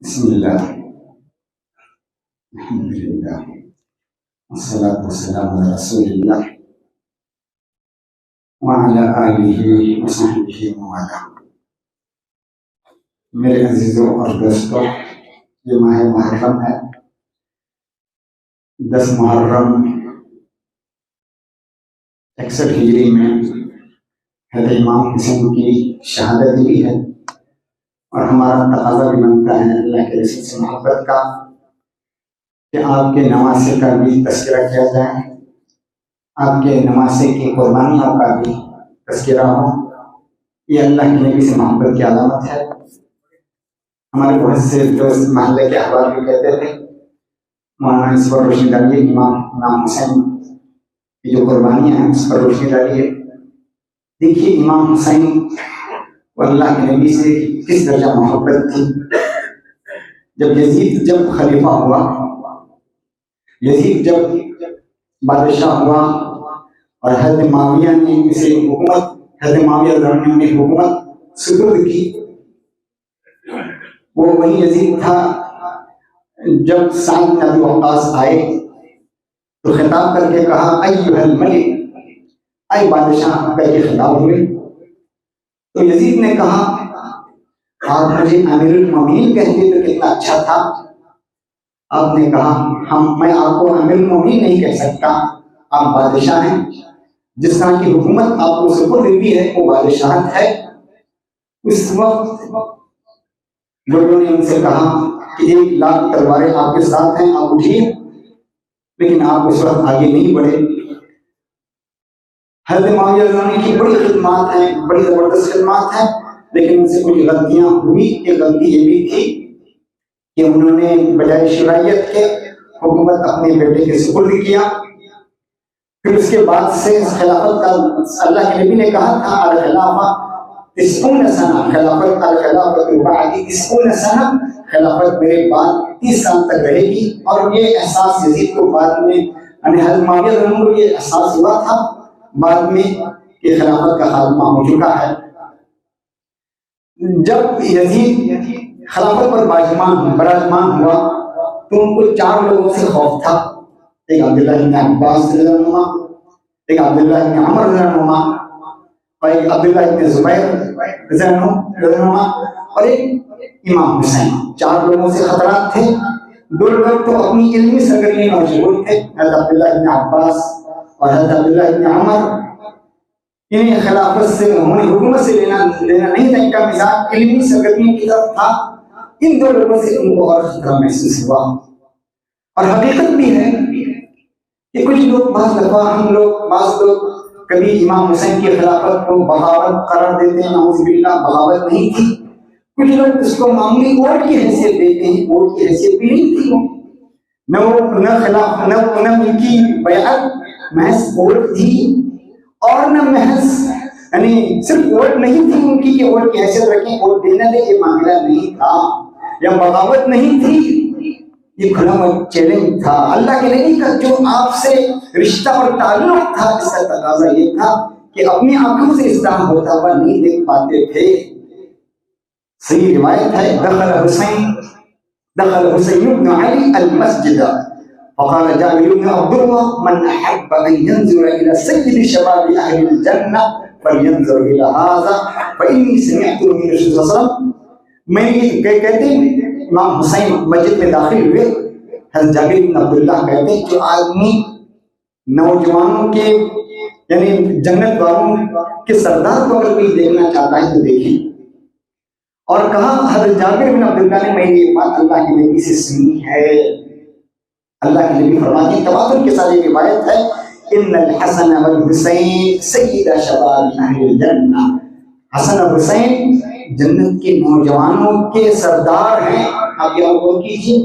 بسم اللہ الحمدللہ والصلاة والسلام علی رسول اللہ وعلی آلہ وصحبہ ومن میرے عزیزوں اور دوستوں، یہ ماہ محرم ہے۔ 10 محرم 61 ہجری میں حضرت امام حسین کی شہادت بھی ہے، اور ہمارا تقاضا بھی بنتا ہے اللہ کے رسول سے محبت کا کہ آپ کے نواسے کا بھی تذکرہ کیا جائے، آپ کے نواسے کی قربانیوں کا بھی تذکرہ ہو۔ یہ اللہ کے نبی سے محبت کی علامت ہے۔ ہمارے بہت سے دوست محلے کے احباب بھی کہتے تھے مولانا اس پر روشنی ڈالیے، امام حسین کی جو قربانیاں ہیں اس پر روشنی ڈالیے۔ دیکھیے امام حسین اور اللہ کے نبی سے کس درجہ محبت تھی۔ جب یزید خلیفہ ہوا، یزید جب بادشاہ ہوا اور حضرت معاویہ نے اسے حضرت معاویہ رضی اللہ عنہ نے حکومت سپرد کی، وہ وہی یزید تھا جب سعد بن ابی وقاص آئے تو خطاب کر کے کہا ایھا الملک، اے بادشاہ کر کے خطاب ہوئے۔ تو یزید نے کہا آپ مجھے امیر المومنین کہتے تو کتنا اچھا تھا۔ آپ نے کہا میں آپ کو امیر المومنین نہیں کہہ سکتا، آپ بادشاہ ہیں، جس طرح کی حکومت آپ کو سپرد ہوئی ہے وہ بادشاہت ہے۔ اس وقت لوگوں نے ان سے کہا کہ 1,00,000 تلواریں آپ کے ساتھ ہیں، آپ اٹھیے، لیکن آپ اس وقت آگے نہیں بڑھے۔ حضرت معاویہ رضی اللہ عنہ کی بڑی خدمات ہیں، بڑی زبردست خدمات ہیں، لیکن ان سے کچھ غلطیاں ہوئی۔ ایک غلطی یہ بھی تھی کہ انہوں نے بجائے شرعیت کے حکومت اپنے بیٹے کے سپرد کیا۔ پھر اس کے بعد سے خلافت کا اللہ کے نبی نے کہا تھا الخلافہ 90 سنہ، خلافت الخلافت بعدی 90 سنہ، خلافت میرے بعد 30 سال تک رہے گی۔ اور یہ احساس یزید کو بعد میں حضرت معاویہ رضی اللہ عنہ کو یہ احساس ہوا تھا بعد میں کہ خلافت کا خاتمہ ہو چکا ہے۔ جب یزید خلافت پر براجمان ہوا تو ان کو 4 لوگوں سے خوف تھا۔ ایک عبداللہ بن عباس رضی اللہ عنہ، ایک عبداللہ بن عمر رضی اللہ عنہ، اور ایک عبداللہ بن زبیر رضی اللہ عنہ، اور ایک امام حسین۔ 4 لوگوں سے خطرات تھے۔ 2 لوگ تو اپنی علمی سرگرمی میں مشغول تھے، حضرت عبداللہ بن عباس اور حضرت عبداللہ بن عمر۔ انہیں خلافت سے حکومت سے لینا نہیں تھا، ان کا مزاج علمی سرگرمی کی طرف تھا۔ ان 2 لوگوں سے ان کو اور خطرہ محسوس ہوا۔ اور حقیقت بھی ہے کہ کچھ لوگ بعض لوگ کبھی امام حسین کی خلافت کو بغاوت قرار دیتے ہیں، نعوذ باللہ بغاوت نہیں تھی۔ کچھ لوگ اس کو معمولی ووٹ کی حیثیت دیتے ہیں، ووٹ کی حیثیت بھی نہیں تھی۔ نہ ان کی بیعت محض ووٹ تھی، اور نہ محض صرف ووٹ نہیں تھی ان کی کہ ووٹ کی حیثیت رکھیں، ووٹ دینا دے، یہ معاملہ نہیں تھا، یا بغاوت نہیں تھی، یہ کھلا ہوا چیلنج تھا۔ اللہ کے نبی کا جو آپ سے رشتہ اور تعلق تھا، اس کا تقاضا یہ تھا کہ اپنی آنکھوں سے اسلام ہوتا ہوا نہیں دیکھ پاتے تھے۔ صحیح روایت ہے دخل حسین بن علی المسجد فقال جابر بن عبد الله من احب ان ينظر الى سيد شباب اهل الجنه فلينظر الى هذا فاني سمعت من رسول الله صلی اللہ علیہ وسلم۔ میں یہ کہتے ہیں امام حسین مسجد میں داخل ہوئے، حضرت جابر بن عبداللہ کہتے ہیں جو آدمی نوجوانوں کے یعنی جنت والوں کے سردار کو اگر کوئی دیکھنا چاہتا ہے تو دیکھیں۔ اور کہا حضرت جابر بن عبداللہ نے میں یہ بات اللہ کے نبی سے سنی ہے۔ اللہ کے نبی فرماتے ہیں، تواتر کے ساتھ یہ روایت ہے، ان الحسن والحسین سید شباب اہل الجنہ، حسن اور حسین جنت کے نوجوانوں کے سردار ہیں۔ آپ یہ غور کیجیے،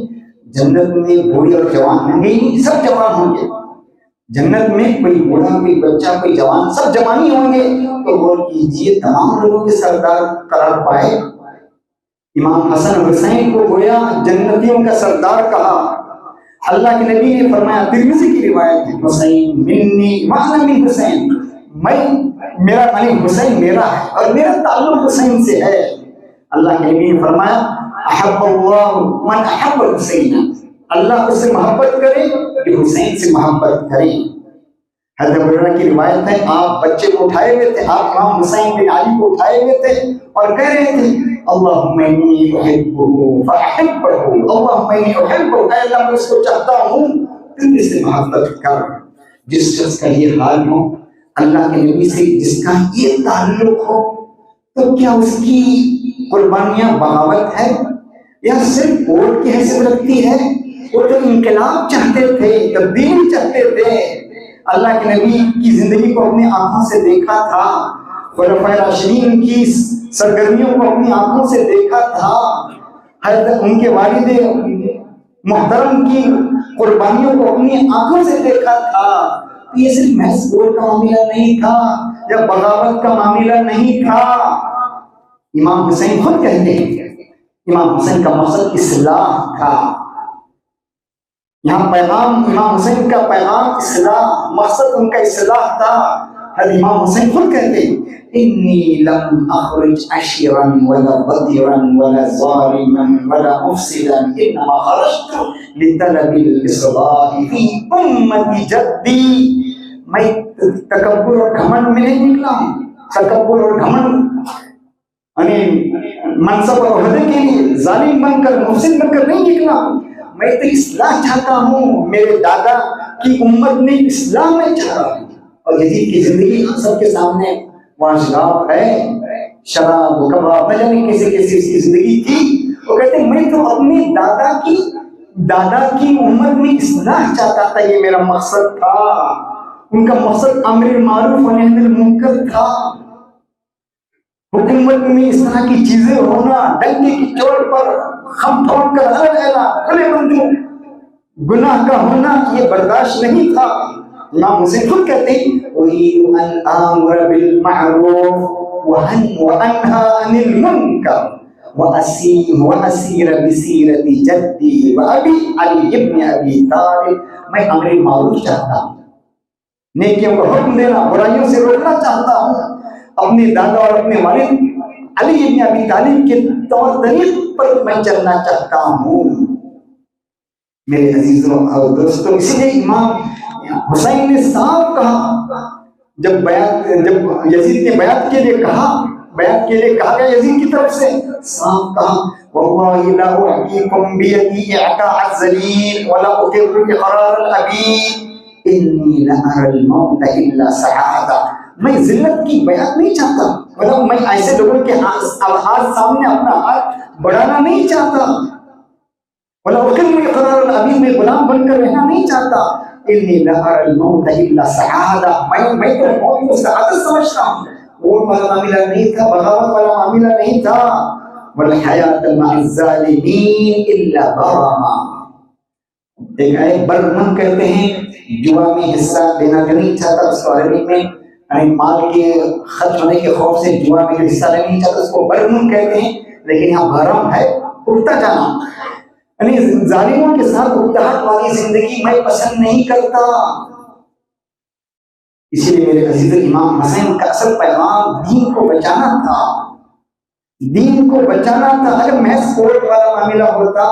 جنت میں بوڑھے اور جوان ہوں گے، سب جوان ہوں گے۔ جنت میں کوئی بوڑھا، کوئی بچہ، کوئی جوان، سب جوانی ہوں گے۔ تو غور کیجیے، تمام لوگوں کے سردار قرار پائے۔ امام حسن حسین کو گویا جنتیوں کا سردار کہا۔ اللہ کے نبی نے فرمایا، ترمذی کی روایت ہے، حسین منی وانا من حسین، میرا حسین میرا ہے اور میرا تعلق حسین سے ہے۔ اللہ کے نبی نے فرمایا احب اللہ من احب الحسین، اللہ اس سے محبت کرے کہ حسین سے محبت کریں۔ حضرت ابو ہریرہ کی روایت ہے، آپ بچے کو اٹھائے ہوئے تھے، آپ امام حسین بن علی کو اٹھائے ہوئے تھے اور کہہ رہے تھے اللہم انی احبہ فاحبہ، اللہم انی احبہ، اے اللہ میں اس کو چاہتا ہوں تو اس سے محبت کر۔ جس شخص کا یہ حال ہو، اللہ کے نبی سے جس کا یہ تعلق ہو، تو کیا اس کی قربانیاں بغاوت ہے یا صرف ووٹ کی حیثیت رکھتی ہے؟ وہ تو انقلاب چاہتے تھے، تبدیلی چاہتے تھے، اللہ کے نبی کی زندگی کو اپنی آنکھوں سے دیکھا تھا، خلفائے راشدین کی سرگرمیوں کو اپنی آنکھوں سے دیکھا تھا، حضرت ان کے والد محترم کی قربانیوں کو اپنی آنکھوں سے دیکھا تھا۔ یہ صرف محض ووٹ کا معاملہ نہیں تھا یا بغاوت کا معاملہ نہیں تھا۔ امام حسین خود کہتے ہیں امام حسین کا مقصد اصلاح تھا۔ یہاں پیغام امام حسین کا پیغام اصلاح، مقصد ان کا اصلاح تھا۔ حضرت امام حسین خود کہتے ہیں انی لم اخرج عشیرا ولا بدرا ولا ظالما ولا مفسدا انما خرجت لطلب الاصلاح فی امت جدی۔ میں تکبر اور گھمنڈ میں نہیں نکلا ہوں، تکبر اور گھمنڈ یعنی منصب اور عہدے کے لیے ظالم بن کر مفسد بن کر نہیں نکلا ہوں، میں تو اصلاح چاہتا ہوں، میرے دادا کی امت نے اصلاح میں چاہتا ہوں۔ اور یزید کی زندگی ہم سب کے سامنے واضح ہے، شراب و کباب نہ جانے کیسے کیسے اس کی زندگی تھی۔ وہ کہتے ہیں میں تو اپنے دادا کی امت میں اصلاح چاہتا تھا، یہ میرا مقصد تھا۔ ان کا مقصد امر بالمعروف و نہی عن المنکر تھا۔ حکومت میں اس طرح کی چیزیں ہونا، ڈنکے کی چوٹ پر خم پھوڑ کر کھلے بندوں گناہ کا ہونا، یہ برداشت نہیں تھا۔ امام حسین خود کہتے ہیں اريد ان امر بالمعروف وانهى عن المنکر واسیر بسیرت جدی وابی علی ابن ابی طالب۔ میں امر معروف چاہتا ہوں، نیکیوں کو حکم دینا، برائیوں سے روکنا چاہتا ہوں، اپنے دادا اور اپنے والد علی ابن ابی طالب کے طور طریق پر میں چلنا چاہتا ہوں۔ میرے عزیزوں اور دوستوں، اسی لیے امام حسین نے صاف کہا، جب یزید نے بیعت کے لیے کہا گیا یزید کی طرف سے، صاف کہا واللہ لا احییکم بیدی اعطاء الذلیل ولا اقر اقرار الابید انی لأری الموت الا سعادہ۔ میں ذلت کی بیعت نہیں چاہتا، مطلب میں ایسے لوگوں کے ہاتھ سامنے اپنا ہاتھ بڑھانا نہیں چاہتا، ولا اقر اقرار الابید، میں غلام بن کر رہنا نہیں چاہتا، انی لأری الموت الا سعادہ، میں تو موت کو سعادت سمجھتا ہوں۔ ووٹ والا معاملہ نہیں تھا، بغاوت والا معاملہ نہیں تھا، والحیات مع الظالمین الا برما۔ ایک آئے برمن کہتے ہیں جوا میں حصہ لینا جو نہیں چاہتا، اس کو عربی میں مال کے خرچ ہونے کے خوف سے جوا میں جو حصہ لینا نہیں چاہتا اس کو برمن کہتے ہیں، لیکن یہاں برم ہے اٹھتا جانا، یعنی ظالموں کے ساتھ اکتاہٹ والی زندگی میں پسند نہیں کرتا۔ اسی لیے میرے عزیز امام حسین کا اصل پیغام دین کو بچانا تھا، دین کو بچانا تھا۔ اگر محض ووٹ والا معاملہ ہوتا،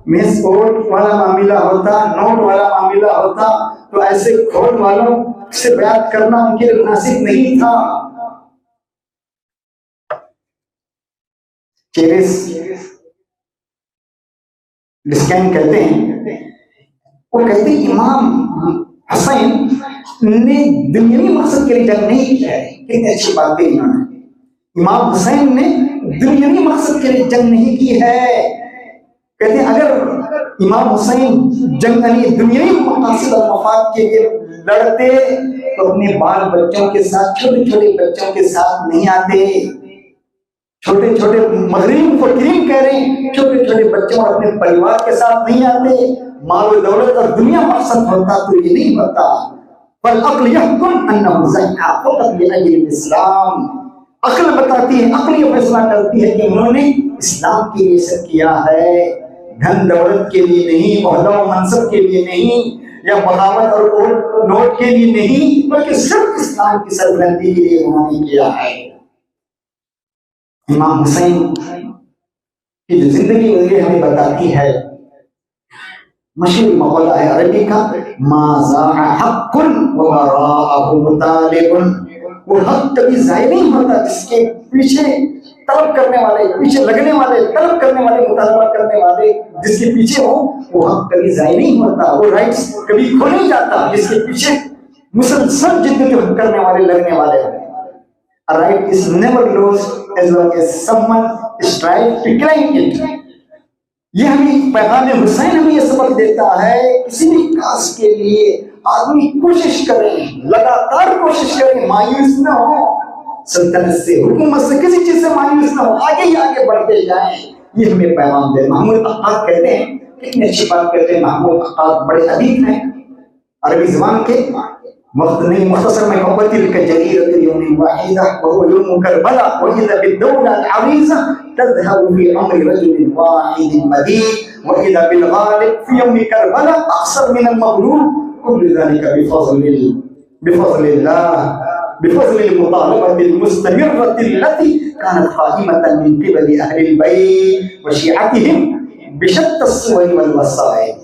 محض ووٹ والا معاملہ ہوتا، نوٹ والا معاملہ ہوتا تو ایسے کھوٹ والوں سے بیعت کرنا ان کے لیے مناسب نہیں تھا۔ چیریس ڈسکین کہتے ہیں، وہ کہتے ہیں امام حسین نے دنیاوی مقصد کے لیے جنگ نہیں کیا ہے۔ کتنی اچھی بات ہے، انہوں نے امام حسین نے دنیاوی مقصد کے لیے جنگ نہیں کی ہے۔ کہتے ہیں اگر امام حسین جنگ دنیاوی مقاصد اور مفاد کے لیے لڑتے تو اپنے بال بچوں کے ساتھ، چھوٹے چھوٹے بچوں کے ساتھ نہیں آتے، چھوٹے چھوٹے مغرب فقیرین کہہ رہے ہیں، چھوٹے چھوٹے بچوں اور اپنے پریوار کے ساتھ نہیں آتے۔ مال و دولت اور دنیا مقصد ہوتا تو یہ نہیں ہوتا۔ فالعقل يحكم انه زكى فقط لاجل الاسلام۔ عقل بتاتی ہے، عقل یہ فیصلہ کرتی ہے کہ انہوں نے اسلام کے لیے سب کیا ہے، دھن دولت کے لیے نہیں، عہدہ و منصب کے لیے نہیں، یا بغاوت اور نوٹ کے لیے نہیں، بلکہ صرف اسلام کی سربلندی کے لیے انہوں نے کیا ہے۔ امام حسین کہ جو زندگی گزری ہمیں بتاتی ہے، مشہور مقولہ ہے عربی کا، ما ضاع حق وراءہ مطالب، وہ حق کبھی ضائع نہیں ہوتا جس کے پیچھے طلب کرنے والے، پیچھے لگنے والے، طلب کرنے والے، مطالبہ کرنے والے جس کے پیچھے ہو، وہ حق کبھی ضائع نہیں ہوتا، وہ رائٹس کبھی کھو نہیں جاتا جس کے پیچھے مسلسل جدوجہد کرنے والے، لگنے والے ہیں۔ A right is never lost as long as someone strives to claim it۔ یہ ہمیں پیغام حسین ہمیں یہ سبق دیتا ہے، کسی بھی کاز کے لیے آدمی کوشش کریں، لگاتار کوشش کریں، مایوس نہ ہو، سلطنت سے، حکومت سے، کسی چیز سے مایوس نہ ہو، آگے ہی آگے بڑھتے جائیں۔ یہ ہمیں پیغام دے۔ محمود عقاد کہتے ہیں، کتنی اچھی بات کہتے ہیں، محمود عقاد بڑے ادیب ہیں عربی زبان کے، وقت نہیں مختصر میں کہوں، تلک جریرۃ یوم واحدہ وهو یوم کربلا واذا بالدولة العریضہ تذهب في امر رجل واحد مدید واذا بالغالب في يوم کربلا اقصر من المغلوب كل ذلك بفضل الله، بفضل المطالبة المستمرة التي كانت قائمة من قبل أهل البيت وشيعتهم بشتى الصور والوسائل۔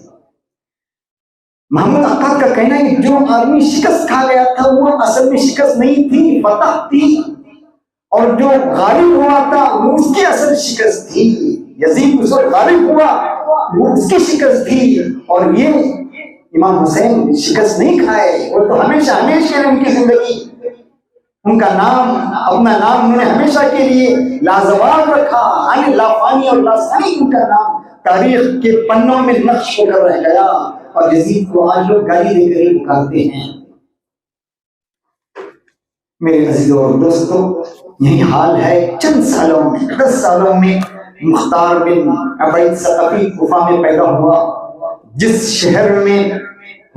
محمود عقاد کا کہنا ہے کہ جو آدمی شکست کھا گیا تھا وہ اصل میں شکست نہیں تھی، فتح تھی، اور جو غالب ہوا تھا وہ اس کی اصل شکست تھی۔ یزید اس وقت غالب ہوا، وہ اس کی شکست تھی، اور یہ امام حسین شکست نہیں کھائے، وہ تو ہمیشہ ہمیشہ ان کی زندگی، ان کا نام، اپنا نام انہوں نے ہمیشہ کے لیے لازوال رکھا، یعنی لافانی اور لاسانی ان کا نام تاریخ کے پنوں میں نقش ہو کر رہ گیا، اور یزید کو آج لوگ گالی دے کر ہی پکارتے ہیں۔ میرے عزیزوں اور دوستوں، یہی حال ہے چند سالوں میں، 10 سالوں میں مختار بن عبید ثقفی کوفہ میں پیدا ہوا، جس شہر میں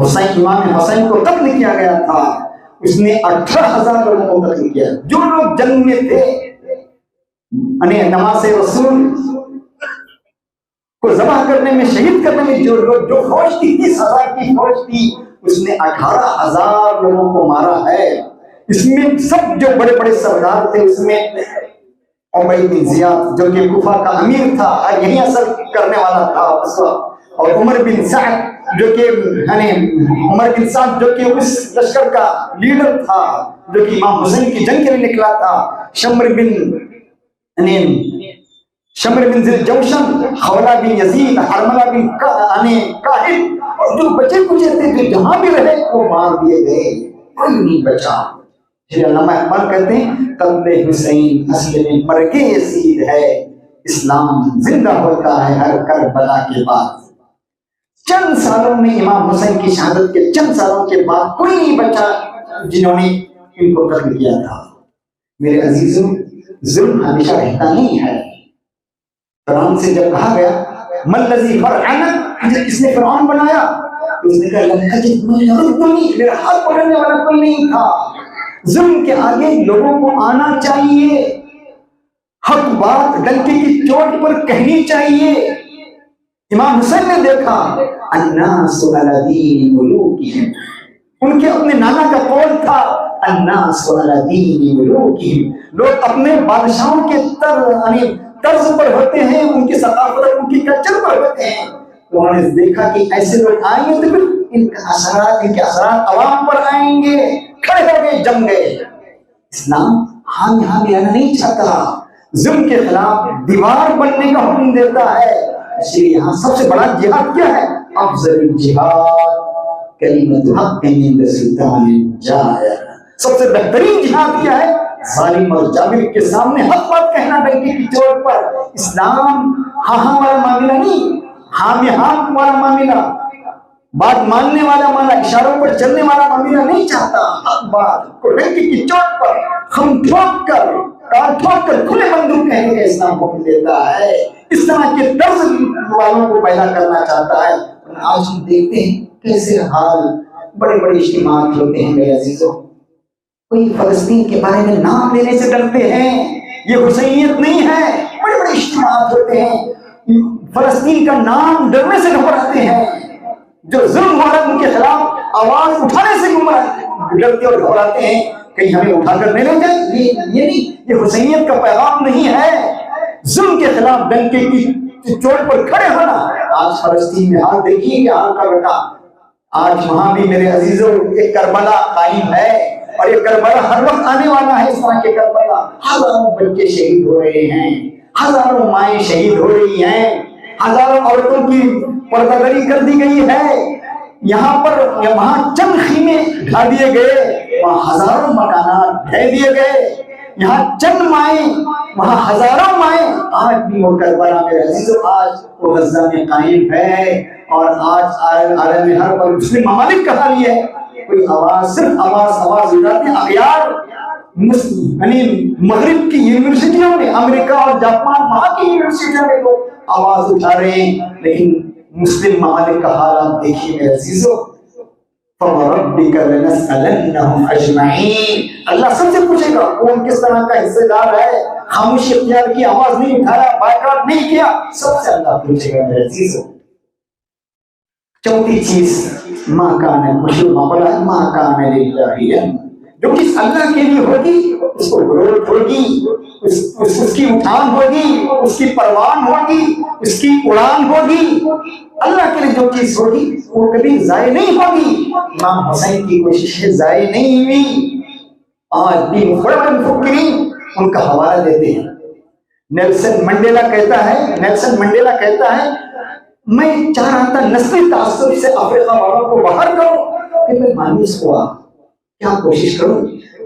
حسین، امام حسین کو قتل کیا گیا تھا، اس نے 18,000 لوگوں کو قتل کیا۔ جو لوگ جنگ میں تھے، انہیں نماز رسول کو ذبح کرنے میں، شہید کرنے میں جو فوج تھی، 30,000 کی فوج تھی، اس نے 18,000 لوگوں کو مارا ہے۔ اس میں سب جو بڑے بڑے سردار تھے، اس میں عبید بن زیاد جو کہ کوفہ کا امیر تھا اور یہی اثر کرنے والا تھا اس وقت، اور عمر بن سعد جو کہ اس لشکر کا لیڈر تھا جو کہ امام حسین کی جنگ کے لیے نکلا تھا، شمر بن ذی الجوشن، خولہ بن یزید، حرملہ بن کاہل، اور جو بچے کچے تھے جو جہاں بھی رہے وہ مار دیے گئے، کوئی نہیں بچا۔ علامہ اقبال کہتے ہیں قتل حسین اصل میں مرگ یزید ہے، اسلام زندہ ہوتا ہے ہر کربلا کے بعد۔ چند سالوں میں امام حسین کی شہادت کے چند سالوں کے بعد کوئی نہیں بچا جنہوں نے ان کو قتل کیا تھا۔ میرے عزیزوں، ظلم ہمیشہ رہتا نہیں ہے۔ فرعون سے جب کہا گیا ملذی فرعون، اس نے فرعون بنایا، تو اس نے کہا میرا ہاتھ پکڑنے والا کوئی نہیں تھا۔ ظلم کے آگے لوگوں کو آنا چاہیے، حق بات ڈنکے کی چوٹ پر کہنی چاہیے۔ امام حسین نے دیکھا الناس علی دین ملوکہم، ان کے اپنے نانا کا قول تھا الناس علی دین ملوکہم، لوگ اپنے بادشاہوں کے طرز پر ہوتے ہیں، ان کی ثقافت اور ان کی کلچر پر ہوتے ہیں۔ تو انہوں نے دیکھا کہ ایسے لوگ آئیں گے تو پھر ان کے اثرات عوام پر آئیں گے، کھڑے ہو گئے، جم گئے۔ اسلام یہاں رہنا نہیں چاہتا، ظلم کے خلاف دیوار بننے کا حکم دیتا ہے۔ اس لیے یہاں سب سے بڑا جہاد کیا ہے؟ افضل الجہاد کلمۃ حق عند سلطان جائر، سب سے بہترین جہاد کیا ہے؟ ظالم اور جابر کے سامنے حق بات کہنا ڈنکے کی چوٹ پر۔ اسلام ہاں والا معاملہ نہیں، ہاں والا معاملہ، بات ماننے والا معاملہ، اشاروں پر چلنے والا معاملہ نہیں چاہتا۔ حق بات کو ڈنکے کی چوٹ پر ہم ٹھوک کر، کار ٹھوک کر کھلے بندوق کہنے کا اسلام حکم دیتا ہے۔ اس طرح کے طرز والوں کو پیدا کرنا چاہتا ہے۔ آج ہم دیکھتے ہیں کیسے حال، بڑے بڑے اجتماعات ہوتے ہیں میرے عزیزوں، کوئی فلسطین کے بارے میں نام لینے سے ڈرتے ہیں، یہ حسینیت نہیں ہے۔ بڑے بڑے اجتماعات ہوتے ہیں، فلسطین کا نام ڈرنے سے گھبراتے ہیں، جو ظلم ہو رہا ہے ان کے خلاف آواز اٹھانے سے ڈرتے اور گھبراتے ہیں، کہیں ہمیں اٹھا کر نہیں لے جائیں۔ یہ نہیں، یہ حسینیت کا پیغام نہیں ہے۔ ظلم کے خلاف ڈنکے کی چوٹ پر کھڑے ہونا. آج فلسطین میں حال دیکھیے کہ حال کر رکھا. آج وہاں بھی میرے عزیزوں ایک کربلا قائم ہے, اور یہ کربلا ہر وقت آنے والا ہے. اس طرح کے کربلا ہزاروں بچے شہید ہو رہے ہیں, ہزاروں مائیں شہید ہو رہی ہیں, ہزاروں عورتوں کی پردہ دری کر دی گئی ہے. یہاں پر وہاں چند خیمے ڈھا دیے گئے, وہاں ہزاروں مکانات ڈھا دیے گئے. یہاں چند مائیں, وہاں ہزاروں مائیں. آج بھی وہ کربلا میرے عزیزوں آج وہ غزہ میں قائم ہے. اور آج عالم میں ہر پر مسلم ممالک کا حال یہ ہے, کوئی آواز صرف آواز اٹھاتے ہیں. اغیار یعنی مغرب کی یونیورسٹیوں میں, امریکہ اور جاپان وہاں کی یونیورسٹیوں میں لوگ آواز اٹھا رہے ہیں, لیکن مسلم ممالک کا حالات دیکھیے میرے عزیزوں. فَوَرَبِّكَ لَنَسْأَلَنَّهُمْ أَجْمَعِينَ. اللہ سب سے پوچھے گا کون کس طرح کا حصے دار ہے, خاموشی اختیار کی, آواز نہیں اٹھایا, بائیکاٹ نہیں کیا, سب سے اللہ پوچھے گا میرے عزیزوں. چوتھی چیز ما کان مشروع ما کان للہ, جو چیز اللہ کے لیے ہوگی اس کو گروتھ ہوگی, اس کی اٹھان ہوگی, اس کی پروان ہوگی, اس کی اڑان ہوگی. اللہ کے لیے جو چیز ہوگی وہ کبھی ضائع نہیں ہوگی. امام حسین کی کوششیں ضائع نہیں ہوئی. آج بھی بڑے بڑے مفکرین ان کا حوالہ دیتے ہیں. نیلسن منڈیلا کہتا ہے میں چاہ رہا تھا نسلی تعصب سے افریقہ والوں کو باہر کروں, کہ میں مایوس ہوا, کیا کوشش کروں.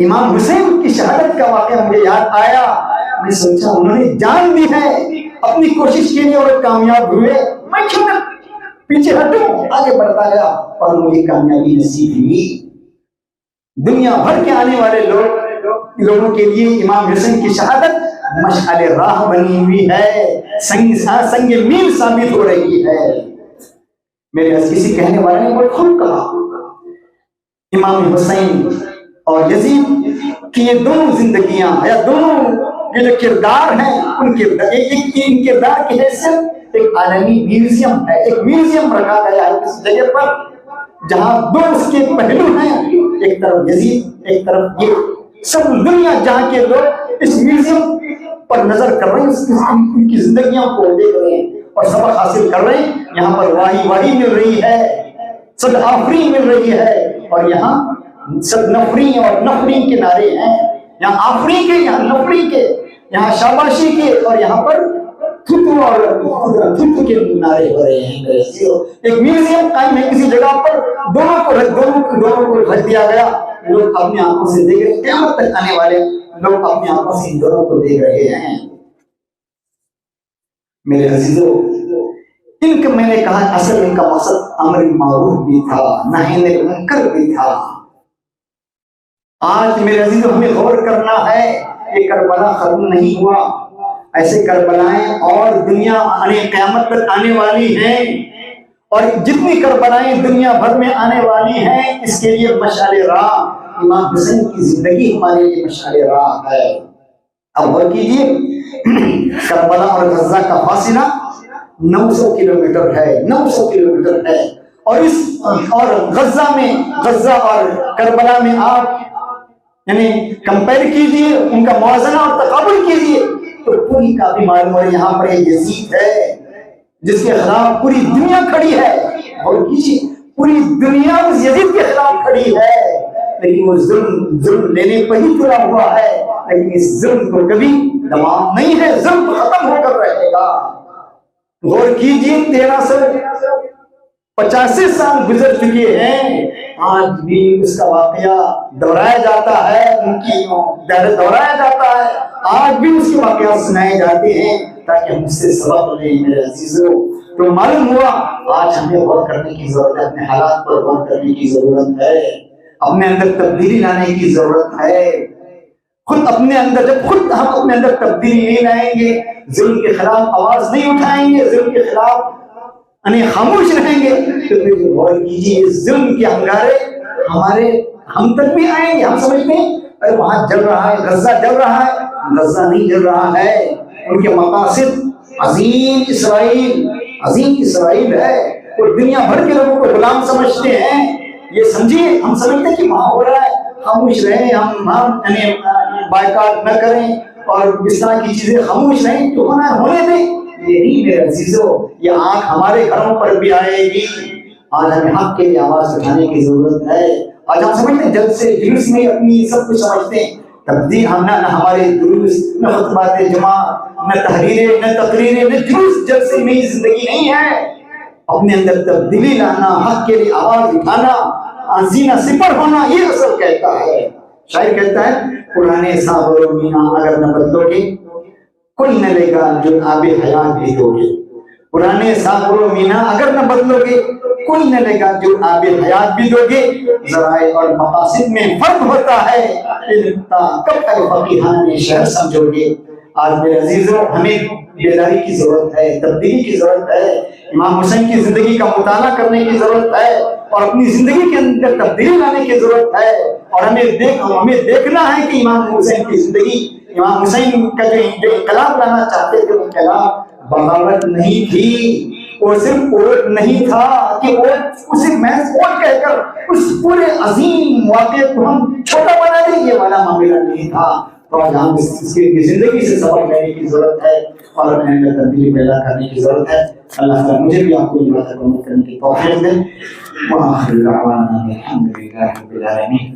امام حسین کی شہادت کا واقعہ مجھے یاد آیا. میں سوچا انہوں نے جان دی ہے, اپنی کوشش کے لیے اور کامیاب ہوئے, میں کیوں نہ پیچھے ہٹوں. آگے بڑھتا گیا اور مجھے کامیابی نصیب ہوئی. دنیا بھر کے آنے والے لوگوں کے لیے امام حسین کی شہادت مشعل راہ بنی ہوئی ہے, سنگ میل ثابت ہو رہی ہے. میرے کسی کہنے والے نے بہت خوب کہا, امام حسین اور یزید کی یہ دونوں زندگیاں یا دونوں یہ جو کردار ہیں, ان کردار کی حیثیت ایک عالمی میوزیم ہے. ایک میوزیم رکھا گیا ہے اس جگہ پر جہاں دو اس کے پہلو ہیں, ایک طرف یزید ایک طرف یہ. سب دنیا جہاں کے لوگ اس میوزیم پر نظر کر رہے ہیں, ان کی زندگیوں کو دیکھ رہے ہیں اور سبق حاصل کر رہے ہیں. یہاں پر واہی مل رہی ہے, صد آفری مل رہی ہے, اور یہاں صد نفری اور نفری کے نعرے ہیں. یہاں آفری کے, یہاں نفری کے, یہاں شاباشی کے, اور یہاں پر تھتو اور تھتو کے نعرے ہو رہے ہیں. ایک میوزیم قائم ہے کسی جگہ پر, دونوں کو رکھ دیا گیا. لوگ اپنی آنکھوں سے دیکھ رہے ہیں, قیامت تک آنے والے لوگ اپنی آنکھوں سے ان دونوں کو دیکھ رہے ہیں. میرے عزیزوں, ان کا میں نے کہا اصل ان کا مقصد امر معروف بھی تھا, نہی عن منکر بھی تھا. آج میرے عزیزوں ہمیں غور کرنا ہے, یہ کربلا ختم نہیں ہوا. ایسے کربلائیں اور دنیا قیامت تک آنے والی ہیں, اور جتنی کربلائیں دنیا بھر میں آنے والی ہیں اس کے لیے مشعل راہ امام حسین کی زندگی ہمارے لیے مشعل راہ ہے. اب غور کیجیے, کربلا اور غزہ کا فاصلہ 900 کلومیٹر ہے, 900 کلومیٹر ہے. اور غزہ اور کربلا میں آپ یعنی کمپیئر کیجیے, ان کا موازنہ اور تقابل کیجیے, تو پوری کافی معلوم ہے. یہاں پر ایک یزید ہے جس کے خلاف پوری دنیا کھڑی ہے, اور کیجیے پوری دنیا اس یزید کے خلاف کھڑی ہے, لیکن وہ ظلم لینے پر ہی پورا ہوا ہے. لیکن اس ظلم کو کبھی تمام نہیں ہے, ظلم ختم ہو کر رہے گا. غور کیجیے 1385 سال گزر چکے ہیں, آج بھی اس کا واقعہ دہرایا جاتا ہے, ان کی دہرایا جاتا ہے. آج بھی اس کے واقعات سنائے جاتے ہیں تاکہ ہم اس سے سبق لیں. میرے عزیزوں, تو معلوم ہوا آج ہمیں غور کرنے کی ضرورت ہے, اپنے حالات پر غور کرنے کی ضرورت ہے, اپنے اندر تبدیلی لانے کی ضرورت ہے. خود اپنے اندر, جب خود ہم اپنے اندر تبدیلی نہیں لائیں گے, ظلم کے خلاف آواز نہیں اٹھائیں گے, ظلم کے خلاف خاموش رہیں گے, تو پھر غور کیجیے ظلم کے انگارے ہم تک بھی آئیں گے. ہم سمجھتے ہیں ارے وہاں جل رہا ہے, غزہ جل رہا ہے. غزہ نہیں جل رہا ہے, ان کے مقاصد عظیم اسرائیل ہے, اور دنیا بھر کے لوگوں کو غلام سمجھتے ہیں. یہ سمجھیے, ہم سمجھتے ہیں کہ وہاں ہو رہا ہے, خاموش رہیں, ہم بائیکاٹ نہ کریں اور اس طرح کی چیزیں خاموش نہیں، جو ہونا ہے ہونے دیں. یہ نہیں میرے عزیزو، یہ آنکھ ہمارے گھروں پر بھی آئے گی. آج ہمیں حق کے لیے آواز اٹھانے کی ضرورت ہے. آج ہم سمجھتے ہیں جلد سے جلوس میں اپنی سب کچھ سمجھتے ہیں. تبدیل ہم نہ ہمارے دروس، نہ خطبات جمعہ، نہ تحریریں، نہ تقریریں، نہ جلوس جلسے میں زندگی نہیں ہے. اپنے اندر تبدیلی لانا، حق کے لیے آواز اٹھانا، سینہ سپر ہونا، یہ اصل کہتا ہے. شاعر کہتا ہے پرانے صابر و مینا اگر نہ بدلو گے کوئی نہ لے گا جو آب حیات بھی دو گے. پرانے صابر و مینا اگر نہ بدلو گے کوئی نہ لے گا جو آب حیات بھی دو گے. ذرائع اور مقاصد میں فرق ہوتا ہے، کب تک فقیہان شہر سمجھو گے. آج میرے عزیزوں ہمیں بیداری کی ضرورت ہے، تبدیلی کی ضرورت ہے. امام حسین کی زندگی کا مطالعہ کرنے کی ضرورت ہے اور اپنی زندگی کے اندر تبدیلی لانے کی ضرورت ہے. اور ہمیں دیکھنا ہے کہ امام حسین کی زندگی، امام حسین کا جو انقلاب لانا چاہتے تھے، وہ انقلاب بغاوت نہیں تھی، وہ صرف ووٹ نہیں تھا کہ وہ صرف محض ووٹ کہہ کر اس پورے عظیم واقعے کو ہم چھوٹا بنا دیں، یہ والا معاملہ نہیں تھا. تو آج ہم اس کی زندگی سے سبق لینے کی ضرورت ہے اور اپنے اندر تبدیلی پیدا کرنے کی ضرورت ہے. اللہ تعالیٰ مجھے بھی آپ کو یہ بات عمل کرنے کی توفیق دے. وآخر دعوانا الحمد للہ رب العالمین.